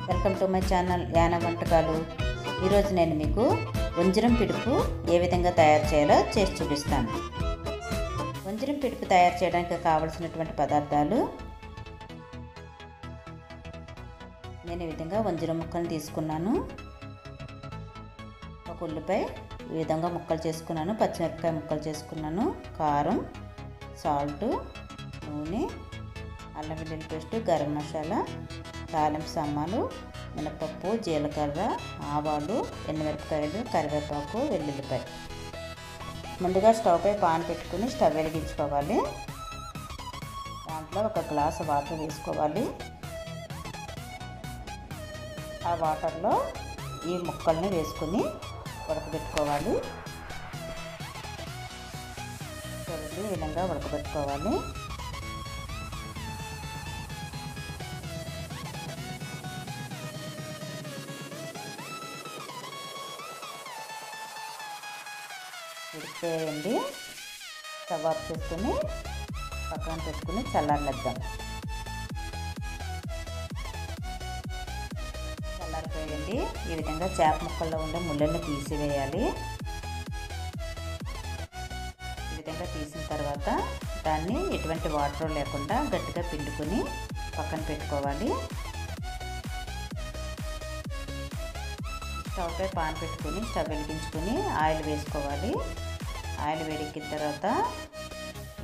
Welcome to my channel Yana వంటకాలు. ఈరోజు నేను మీకు వంజరం పిడుపు ఏ విధంగా తయారు చేయాలో చేసి చూపిస్తాను. వంజరం పిడుపు తయారు చేయడానికి కావలసినటువంటి పదార్థాలు నేను ఈ విధంగా వంజరం ముక్కలను తీసుకున్నాను. ఒక ఉల్లిపాయ ఈ విధంగా ముక్కలు చేసుకున్నాను, పచ్చిమిరపకాయ ముక్కలు చేసుకున్నాను, కారం, సాల్ట్, నూనె, అల్లం వెల్లుల్లి పేస్ట్, గరం మసాలా, తాలింపు సామాన్లు, మినపప్పు, జీలకర్ర, ఆవాలు, ఎండుమిరపకాయలు, కరివేపాకు, వెల్లుల్లిపాయ. ముందుగా స్టవ్ పై పాన్ పెట్టుకుని స్టవ్ వెలిగించుకోవాలి. దాంట్లో ఒక గ్లాసు వాటర్ వేసుకోవాలి. ఆ వాటర్లో ఈ ముక్కల్ని వేసుకుని ఉడకబెట్టుకోవాలి. చూడండి, ఈ విధంగా ఉడకబెట్టుకోవాలి. ఉడికిపోయండి. స్టవ్ ఆఫ్ చేసుకుని పక్కన పెట్టుకుని చల్లారనిద్దాం. చల్లారిపోయండి. ఈ విధంగా చేప ముక్కల్లో ఉండే ముళ్ళను తీసివేయాలి. ఈ విధంగా తీసిన తర్వాత దాన్ని ఎటువంటి వాటర్ లేకుండా గట్టిగా పిండుకొని పక్కన పెట్టుకోవాలి. స్టవ్ పై పాన్ పెట్టుకుని స్టవ్ వెలిగించుకుని ఆయిల్ వేసుకోవాలి. ఆయిల్ వేడెక్కిన తర్వాత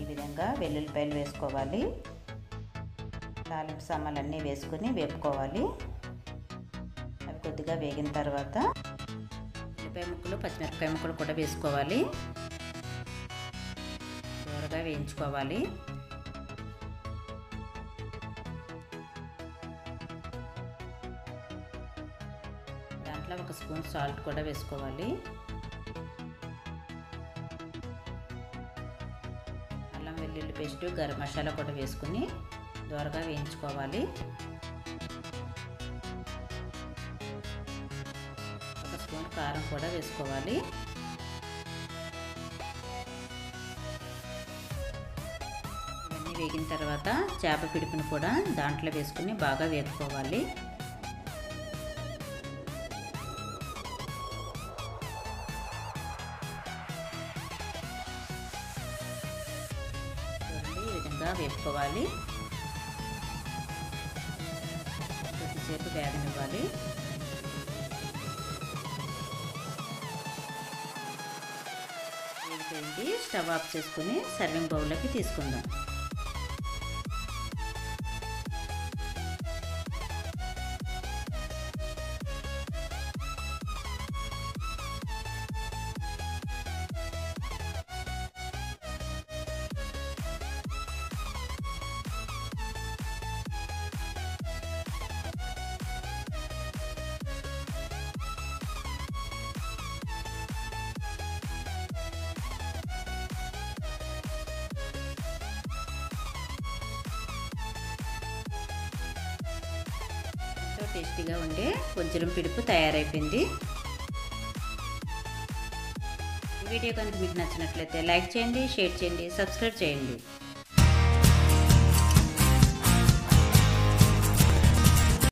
ఈ విధంగా వెల్లుల్లిపాయలు వేసుకోవాలి. తాలింపు సామాన్లు అన్నీ వేసుకుని వేపుకోవాలి. అవి కొద్దిగా వేగిన తర్వాత ఉల్లిపాయ ముక్కలు, పచ్చిమిరపకాయ ముక్కలు కూడా వేసుకోవాలి. దూరగా వేయించుకోవాలి. దాంట్లో ఒక స్పూన్ సాల్ట్ కూడా వేసుకోవాలి. అల్లం వెల్లుల్లి పేస్ట్, గరం మసాలా కూడా వేసుకుని దూరగా వేయించుకోవాలి. ఒక స్పూన్ కారం కూడా వేసుకోవాలి. ఇవన్నీ వేగిన తర్వాత చేప పిడుపును కూడా దాంట్లో వేసుకుని బాగా వేపుకోవాలి. వేపుకోవాలి. కొద్దిసేపు వేగనివ్వాలి. వేగిపోయింది. స్టవ్ ఆఫ్ చేసుకుని సర్వింగ్ బౌల్లోకి తీసుకుందాం. టేస్టీగా ఉండే వంజరం పిడుపు తయారైపోయింది. ఈ వీడియో కనుక మీకు నచ్చినట్లయితే లైక్ చేయండి, షేర్ చేయండి, సబ్స్క్రైబ్ చేయండి.